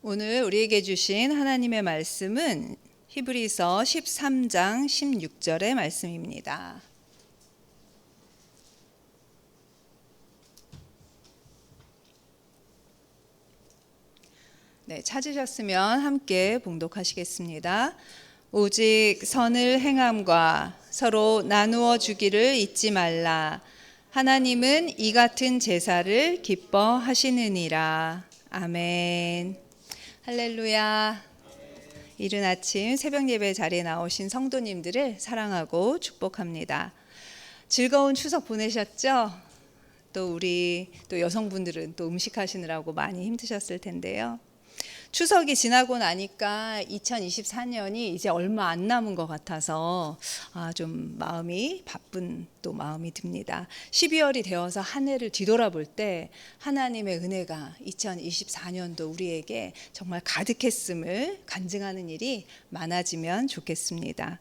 오늘 우리에게 주신 하나님의 말씀은 히브리서 13장 16절의 말씀입니다. 네, 찾으셨으면 함께 봉독하시겠습니다. 오직 선을 행함과 서로 나누어 주기를 잊지 말라. 하나님은 이 같은 제사를 기뻐하시느니라. 아멘. 할렐루야. 이른 아침 새벽 예배 자리에 나오신 성도님들을 사랑하고 축복합니다. 즐거운 추석 보내셨죠? 또 우리 여성분들은 또 음식 하시느라고 많이 힘드셨을 텐데요. 추석이 지나고 나니까 2024년이 이제 얼마 안 남은 것 같아서 좀 마음이 바쁜 또 마음이 듭니다. 12월이 되어서 한 해를 뒤돌아볼 때 하나님의 은혜가 2024년도 우리에게 정말 가득했음을 간증하는 일이 많아지면 좋겠습니다.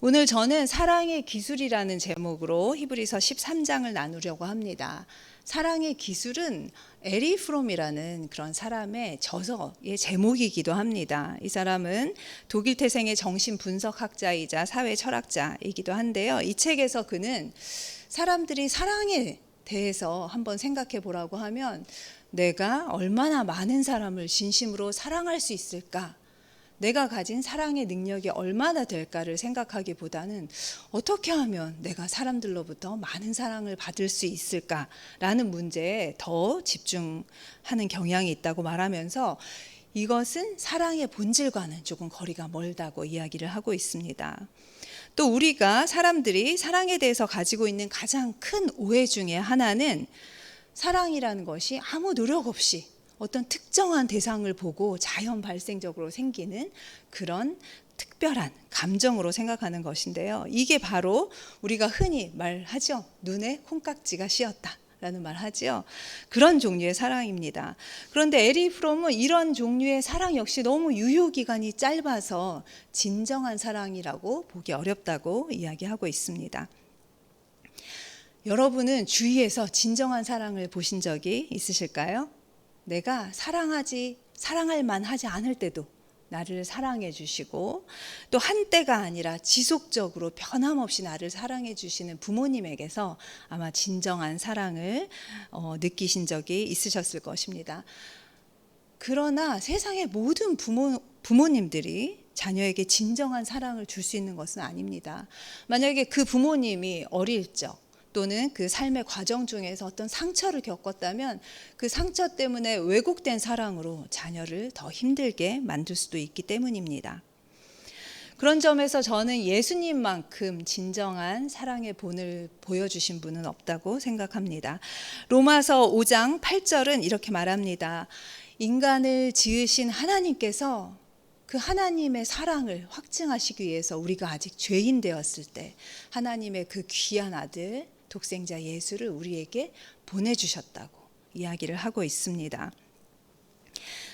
오늘 저는 사랑의 기술이라는 제목으로 히브리서 13장을 나누려고 합니다. 사랑의 기술은 에리 프롬이라는 그런 사람의 저서의 제목이기도 합니다. 이 사람은 독일 태생의 정신분석학자이자 사회철학자이기도 한데요. 이 책에서 그는 사람들이 사랑에 대해서 한번 생각해 보라고 하면 내가 얼마나 많은 사람을 진심으로 사랑할 수 있을까? 내가 가진 사랑의 능력이 얼마나 될까를 생각하기보다는 어떻게 하면 내가 사람들로부터 많은 사랑을 받을 수 있을까라는 문제에 더 집중하는 경향이 있다고 말하면서 이것은 사랑의 본질과는 조금 거리가 멀다고 이야기를 하고 있습니다. 또 우리가 사람들이 사랑에 대해서 가지고 있는 가장 큰 오해 중에 하나는 사랑이라는 것이 아무 노력 없이 어떤 특정한 대상을 보고 자연 발생적으로 생기는 그런 특별한 감정으로 생각하는 것인데요. 이게 바로 우리가 흔히 말하죠. 눈에 콩깍지가 씌었다 라는 말 하죠. 그런 종류의 사랑입니다. 그런데 에리 프롬은 이런 종류의 사랑 역시 너무 유효기간이 짧아서 진정한 사랑이라고 보기 어렵다고 이야기하고 있습니다. 여러분은 주위에서 진정한 사랑을 보신 적이 있으실까요? 내가 사랑할 만하지 않을 때도 나를 사랑해 주시고 또 한때가 아니라 지속적으로 변함없이 나를 사랑해 주시는 부모님에게서 아마 진정한 사랑을 느끼신 적이 있으셨을 것입니다. 그러나 세상의 모든 부모님들이 자녀에게 진정한 사랑을 줄 수 있는 것은 아닙니다. 만약에 그 부모님이 어릴 적 또는 그 삶의 과정 중에서 어떤 상처를 겪었다면 그 상처 때문에 왜곡된 사랑으로 자녀를 더 힘들게 만들 수도 있기 때문입니다. 그런 점에서 저는 예수님만큼 진정한 사랑의 본을 보여주신 분은 없다고 생각합니다. 로마서 5장 8절은 이렇게 말합니다. 인간을 지으신 하나님께서 그 하나님의 사랑을 확증하시기 위해서 우리가 아직 죄인 되었을 때 하나님의 그 귀한 아들 독생자 예수를 우리에게 보내주셨다고 이야기를 하고 있습니다.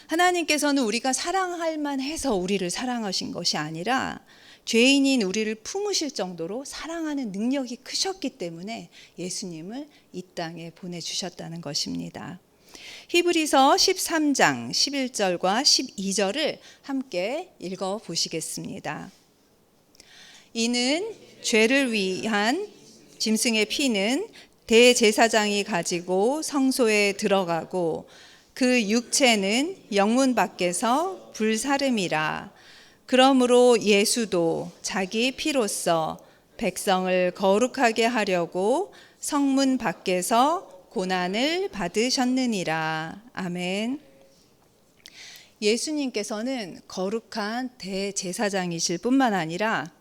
하나님께서는 우리가 사랑할 만해서 우리를 사랑하신 것이 아니라 죄인인 우리를 품으실 정도로 사랑하는 능력이 크셨기 때문에 예수님을 이 땅에 보내주셨다는 것입니다. 히브리서 13장 11절과 12절을 함께 읽어보시겠습니다. 이는 죄를 위한 짐승의 피는 대제사장이 가지고 성소에 들어가고 그 육체는 영문 밖에서 불사름이라. 그러므로 예수도 자기 피로써 백성을 거룩하게 하려고 성문 밖에서 고난을 받으셨느니라. 아멘. 예수님께서는 거룩한 대제사장이실 뿐만 아니라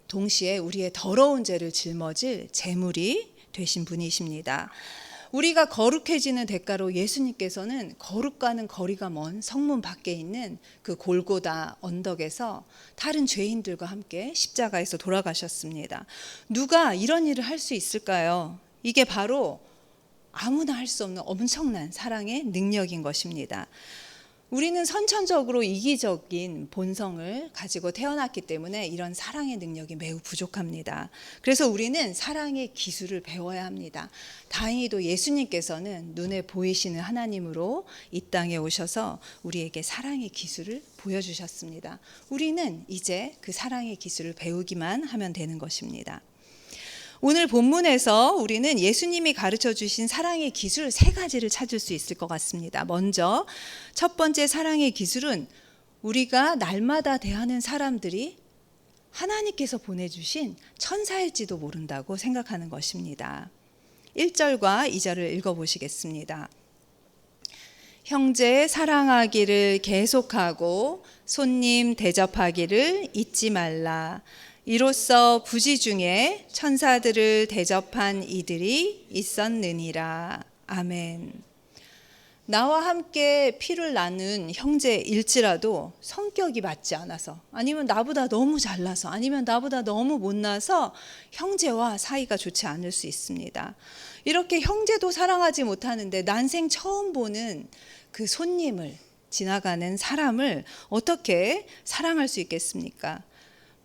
동시에 우리의 더러운 죄를 짊어질 제물이 되신 분이십니다. 우리가 거룩해지는 대가로 예수님께서는 거룩과는 거리가 먼 성문 밖에 있는 그 골고다 언덕에서 다른 죄인들과 함께 십자가에서 돌아가셨습니다. 누가 이런 일을 할 수 있을까요? 이게 바로 아무나 할 수 없는 엄청난 사랑의 능력인 것입니다. 우리는 선천적으로 이기적인 본성을 가지고 태어났기 때문에 이런 사랑의 능력이 매우 부족합니다. 그래서 우리는 사랑의 기술을 배워야 합니다. 다행히도 예수님께서는 눈에 보이시는 하나님으로 이 땅에 오셔서 우리에게 사랑의 기술을 보여주셨습니다. 우리는 이제 그 사랑의 기술을 배우기만 하면 되는 것입니다. 오늘 본문에서 우리는 예수님이 가르쳐 주신 사랑의 기술 3가지를 찾을 수 있을 것 같습니다. 먼저 첫 번째 사랑의 기술은 우리가 날마다 대하는 사람들이 하나님께서 보내주신 천사일지도 모른다고 생각하는 것입니다. 1절과 2절을 읽어보시겠습니다. 형제 사랑하기를 계속하고 손님 대접하기를 잊지 말라. 이로써 부지 중에 천사들을 대접한 이들이 있었느니라. 아멘. 나와 함께 피를 나눈 형제일지라도 성격이 맞지 않아서, 아니면 나보다 너무 잘나서, 아니면 나보다 너무 못나서 형제와 사이가 좋지 않을 수 있습니다. 이렇게 형제도 사랑하지 못하는데 난생 처음 보는 그 손님을, 지나가는 사람을 어떻게 사랑할 수 있겠습니까?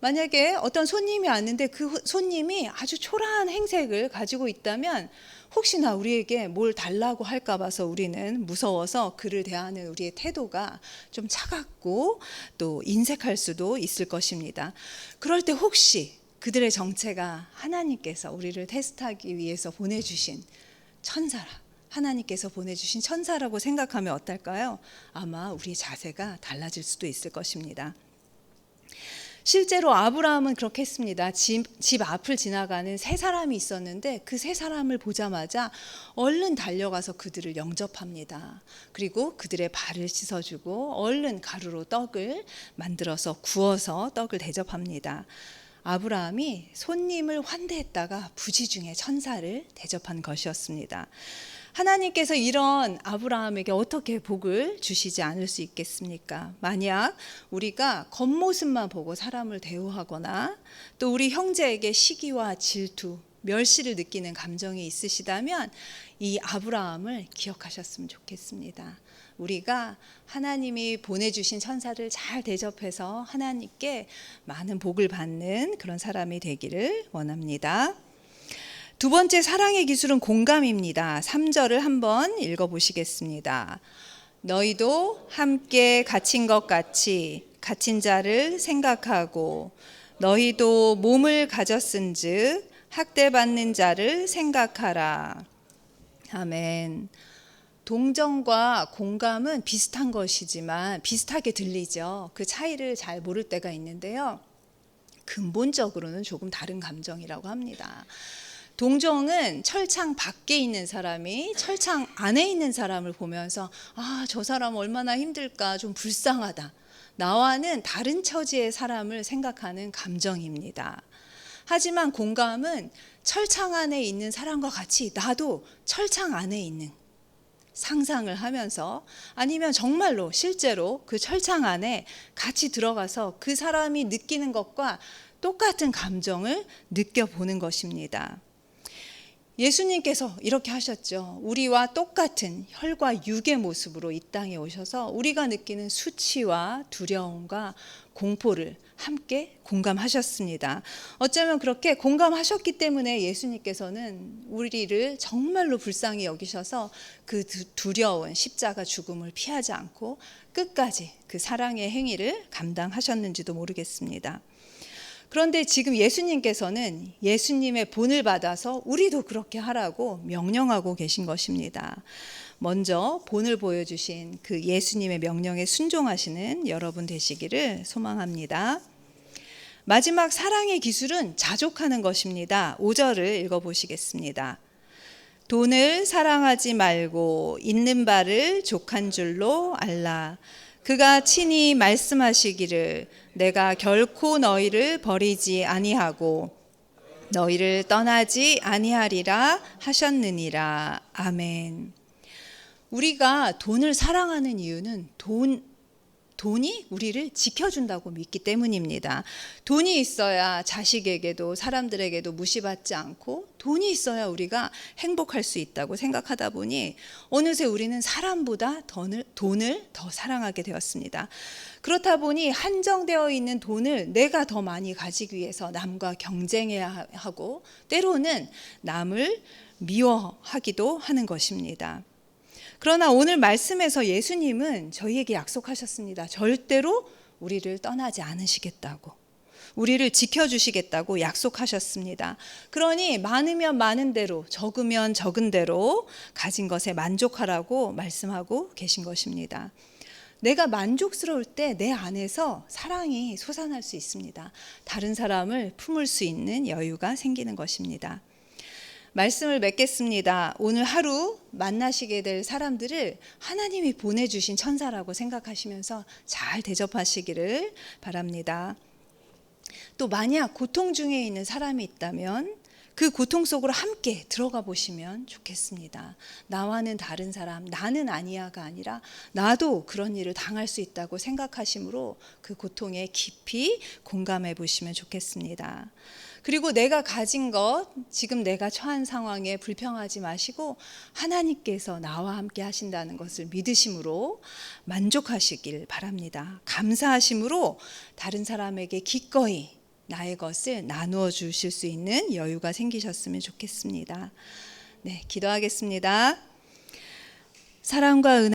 만약에 어떤 손님이 왔는데 그 손님이 아주 초라한 행색을 가지고 있다면 혹시나 우리에게 뭘 달라고 할까 봐서 우리는 무서워서 그를 대하는 우리의 태도가 좀 차갑고 또 인색할 수도 있을 것입니다. 그럴 때 혹시 그들의 정체가 하나님께서 우리를 테스트하기 위해서 보내주신 천사라, 하나님께서 보내주신 천사라고 생각하면 어떨까요? 아마 우리의 자세가 달라질 수도 있을 것입니다. 실제로 아브라함은 그렇게 했습니다. 집 앞을 지나가는 3사람이 있었는데 그 3사람을 보자마자 얼른 달려가서 그들을 영접합니다. 그리고 그들의 발을 씻어주고 얼른 가루로 떡을 만들어서 구워서 떡을 대접합니다. 아브라함이 손님을 환대했다가 부지 중에 천사를 대접한 것이었습니다. 하나님께서 이런 아브라함에게 어떻게 복을 주시지 않을 수 있겠습니까? 만약 우리가 겉모습만 보고 사람을 대우하거나 또 우리 형제에게 시기와 질투, 멸시를 느끼는 감정이 있으시다면 이 아브라함을 기억하셨으면 좋겠습니다. 우리가 하나님이 보내주신 천사를 잘 대접해서 하나님께 많은 복을 받는 그런 사람이 되기를 원합니다. 두 번째 사랑의 기술은 공감입니다. 3절을 한번 읽어보시겠습니다. 너희도 함께 갇힌 것 같이 갇힌 자를 생각하고 너희도 몸을 가졌은즉 학대받는 자를 생각하라. 아멘. 동정과 공감은 비슷한 것이지만 비슷하게 들리죠. 그 차이를 잘 모를 때가 있는데요. 근본적으로는 조금 다른 감정이라고 합니다. 동정은 철창 밖에 있는 사람이 철창 안에 있는 사람을 보면서 저 사람 얼마나 힘들까, 좀 불쌍하다. 나와는 다른 처지의 사람을 생각하는 감정입니다. 하지만 공감은 철창 안에 있는 사람과 같이 나도 철창 안에 있는 상상을 하면서 아니면 정말로 실제로 그 철창 안에 같이 들어가서 그 사람이 느끼는 것과 똑같은 감정을 느껴보는 것입니다. 예수님께서 이렇게 하셨죠. 우리와 똑같은 혈과 육의 모습으로 이 땅에 오셔서 우리가 느끼는 수치와 두려움과 공포를 함께 공감하셨습니다. 어쩌면 그렇게 공감하셨기 때문에 예수님께서는 우리를 정말로 불쌍히 여기셔서 그 두려운 십자가 죽음을 피하지 않고 끝까지 그 사랑의 행위를 감당하셨는지도 모르겠습니다. 그런데 지금 예수님께서는 예수님의 본을 받아서 우리도 그렇게 하라고 명령하고 계신 것입니다. 먼저 본을 보여주신 그 예수님의 명령에 순종하시는 여러분 되시기를 소망합니다. 마지막 사랑의 기술은 자족하는 것입니다. 5절을 읽어보시겠습니다. 돈을 사랑하지 말고 있는 바를 족한 줄로 알라. 그가 친히 말씀하시기를 내가 결코 너희를 버리지 아니하고 너희를 떠나지 아니하리라 하셨느니라. 아멘. 우리가 돈을 사랑하는 이유는 돈이 우리를 지켜준다고 믿기 때문입니다. 돈이 있어야 자식에게도 사람들에게도 무시받지 않고 돈이 있어야 우리가 행복할 수 있다고 생각하다 보니 어느새 우리는 사람보다 돈을 더 사랑하게 되었습니다. 그렇다 보니 한정되어 있는 돈을 내가 더 많이 가지기 위해서 남과 경쟁해야 하고 때로는 남을 미워하기도 하는 것입니다. 그러나 오늘 말씀에서 예수님은 저희에게 약속하셨습니다. 절대로 우리를 떠나지 않으시겠다고, 우리를 지켜주시겠다고 약속하셨습니다. 그러니 많으면 많은 대로, 적으면 적은 대로 가진 것에 만족하라고 말씀하고 계신 것입니다. 내가 만족스러울 때 내 안에서 사랑이 솟아날 수 있습니다. 다른 사람을 품을 수 있는 여유가 생기는 것입니다. 말씀을 맺겠습니다. 오늘 하루 만나시게 될 사람들을 하나님이 보내주신 천사라고 생각하시면서 잘 대접하시기를 바랍니다. 또 만약 고통 중에 있는 사람이 있다면 그 고통 속으로 함께 들어가 보시면 좋겠습니다. 나와는 다른 사람, 나는 아니야가 아니라 나도 그런 일을 당할 수 있다고 생각하심으로 그 고통에 깊이 공감해 보시면 좋겠습니다. 그리고 내가 가진 것, 지금 내가 처한 상황에 불평하지 마시고 하나님께서 나와 함께 하신다는 것을 믿으심으로 만족하시길 바랍니다. 감사하심으로 다른 사람에게 기꺼이 나의 것을 나누어 주실 수 있는 여유가 생기셨으면 좋겠습니다. 네, 기도하겠습니다. 사랑과 은혜